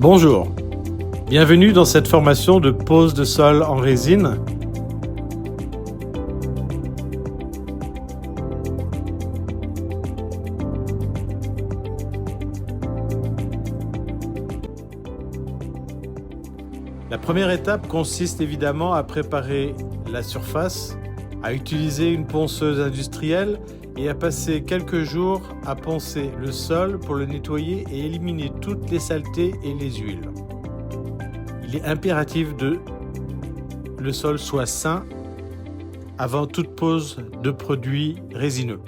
Bonjour, bienvenue dans cette formation de pose de sol en résine. La première étape consiste évidemment à préparer la surface, à utiliser une ponceuse industrielle et à passer quelques jours à poncer le sol pour le nettoyer et éliminer toutes les saletés et les huiles. Il est impératif que le sol soit sain avant toute pose de produits résineux.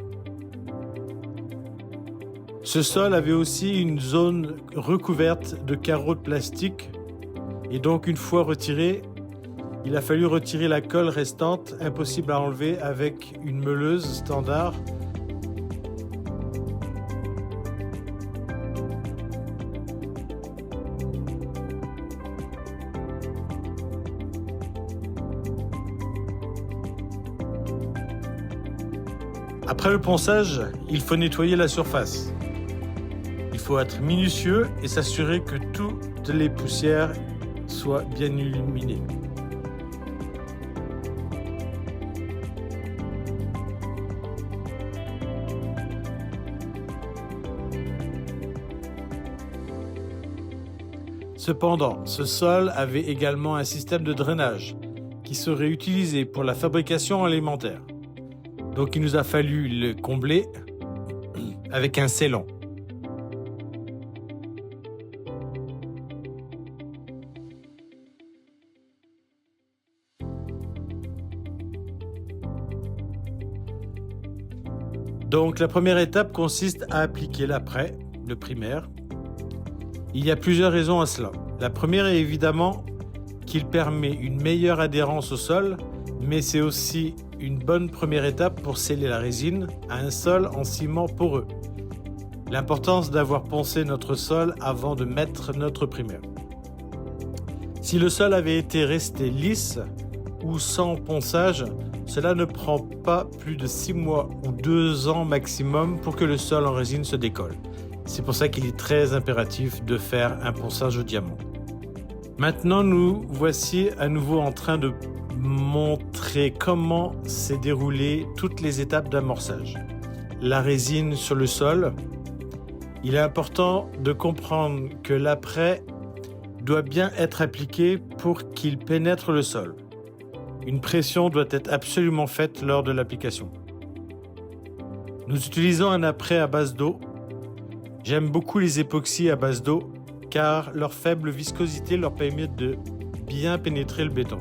Ce sol avait aussi une zone recouverte de carreaux de plastique et donc une fois retiré, il a fallu retirer la colle restante, impossible à enlever avec une meuleuse standard. Après le ponçage, il faut nettoyer la surface. Il faut être minutieux et s'assurer que toutes les poussières soient bien éliminées. Cependant, ce sol avait également un système de drainage qui serait utilisé pour la fabrication alimentaire. Donc il nous a fallu le combler avec un scellon. Donc la première étape consiste à appliquer l'après, le primaire. Il y a plusieurs raisons à cela. La première est évidemment qu'il permet une meilleure adhérence au sol, mais c'est aussi une bonne première étape pour sceller la résine à un sol en ciment poreux. L'importance d'avoir poncé notre sol avant de mettre notre primaire. Si le sol avait été resté lisse ou sans ponçage, cela ne prend pas plus de 6 mois ou 2 ans maximum pour que le sol en résine se décolle. C'est pour ça qu'il est très impératif de faire un ponçage au diamant. Maintenant, nous voici à nouveau en train de montrer comment s'est déroulé toutes les étapes d'amorçage. La résine sur le sol. Il est important de comprendre que l'après doit bien être appliqué pour qu'il pénètre le sol. Une pression doit être absolument faite lors de l'application. Nous utilisons un après à base d'eau. J'aime beaucoup les époxys à base d'eau car leur faible viscosité leur permet de bien pénétrer le béton.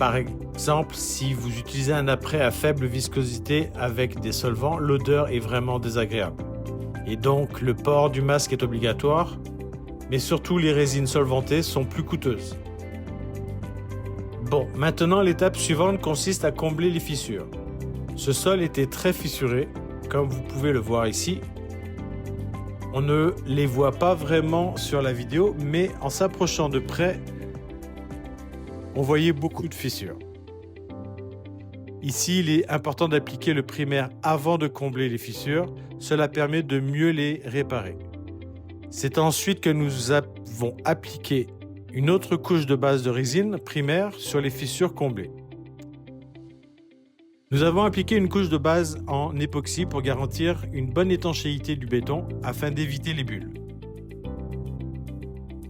Par exemple, si vous utilisez un après à faible viscosité avec des solvants, l'odeur est vraiment désagréable. Et donc le port du masque est obligatoire, mais surtout les résines solvantées sont plus coûteuses. Bon, maintenant l'étape suivante consiste à combler les fissures. Ce sol était très fissuré, comme vous pouvez le voir ici. On ne les voit pas vraiment sur la vidéo, mais en s'approchant de près, on voyait beaucoup de fissures. Ici, il est important d'appliquer le primaire avant de combler les fissures. Cela permet de mieux les réparer. C'est ensuite que nous avons appliqué une autre couche de base de résine primaire sur les fissures comblées. Nous avons appliqué une couche de base en époxy pour garantir une bonne étanchéité du béton afin d'éviter les bulles.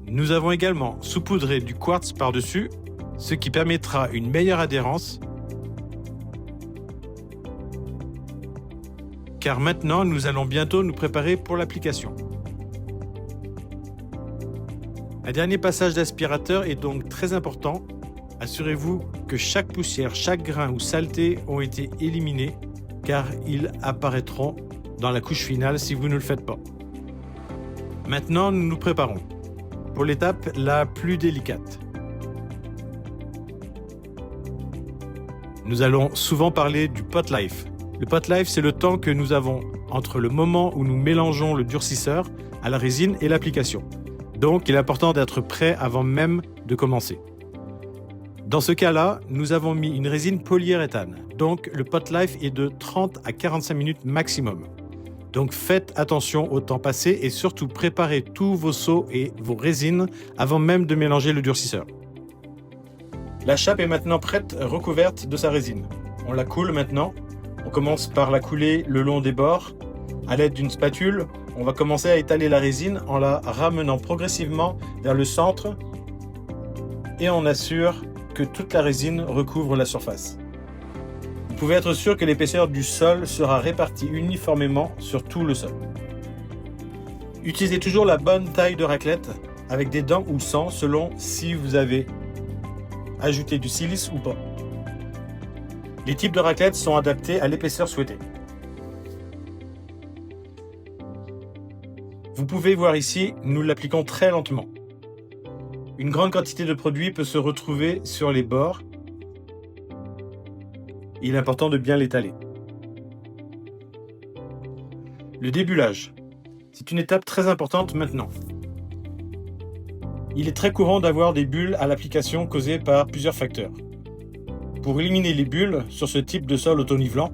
Nous avons également saupoudré du quartz par-dessus, ce qui permettra une meilleure adhérence. Car maintenant, nous allons bientôt nous préparer pour l'application. Un dernier passage d'aspirateur est donc très important. Assurez-vous que chaque poussière, chaque grain ou saleté ont été éliminés car ils apparaîtront dans la couche finale si vous ne le faites pas. Maintenant, nous nous préparons pour l'étape la plus délicate. Nous allons souvent parler du pot life. Le pot life, c'est le temps que nous avons entre le moment où nous mélangeons le durcisseur à la résine et l'application. Donc, il est important d'être prêt avant même de commencer. Dans ce cas-là, nous avons mis une résine polyuréthane. Donc, le pot life est de 30 à 45 minutes maximum. Donc faites attention au temps passé et surtout préparez tous vos seaux et vos résines avant même de mélanger le durcisseur. La chape est maintenant prête, recouverte de sa résine. On la coule maintenant. On commence par la couler le long des bords. À l'aide d'une spatule, on va commencer à étaler la résine en la ramenant progressivement vers le centre et on assure que toute la résine recouvre la surface. Vous pouvez être sûr que l'épaisseur du sol sera répartie uniformément sur tout le sol. Utilisez toujours la bonne taille de raclette avec des dents ou sans selon si vous avez ajouté du silice ou pas. Les types de raclettes sont adaptés à l'épaisseur souhaitée. Vous pouvez voir ici, nous l'appliquons très lentement. Une grande quantité de produit peut se retrouver sur les bords. Il est important de bien l'étaler. Le débulage. C'est une étape très importante maintenant. Il est très courant d'avoir des bulles à l'application causées par plusieurs facteurs. Pour éliminer les bulles sur ce type de sol auto-nivelant,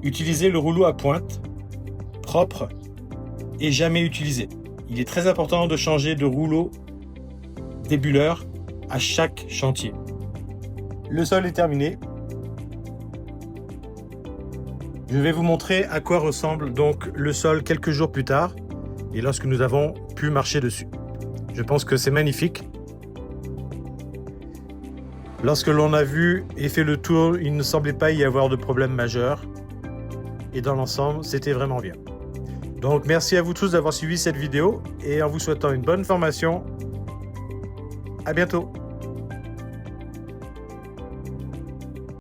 utilisez le rouleau à pointe, propre et jamais utilisé. Il est très important de changer de rouleau débuleur à chaque chantier. Le sol est terminé. Je vais vous montrer à quoi ressemble donc le sol quelques jours plus tard et lorsque nous avons pu marcher dessus. Je pense que c'est magnifique. Lorsque l'on a vu et fait le tour, il ne semblait pas y avoir de problème majeur. Et dans l'ensemble, c'était vraiment bien. Donc merci à vous tous d'avoir suivi cette vidéo et en vous souhaitant une bonne formation. À bientôt.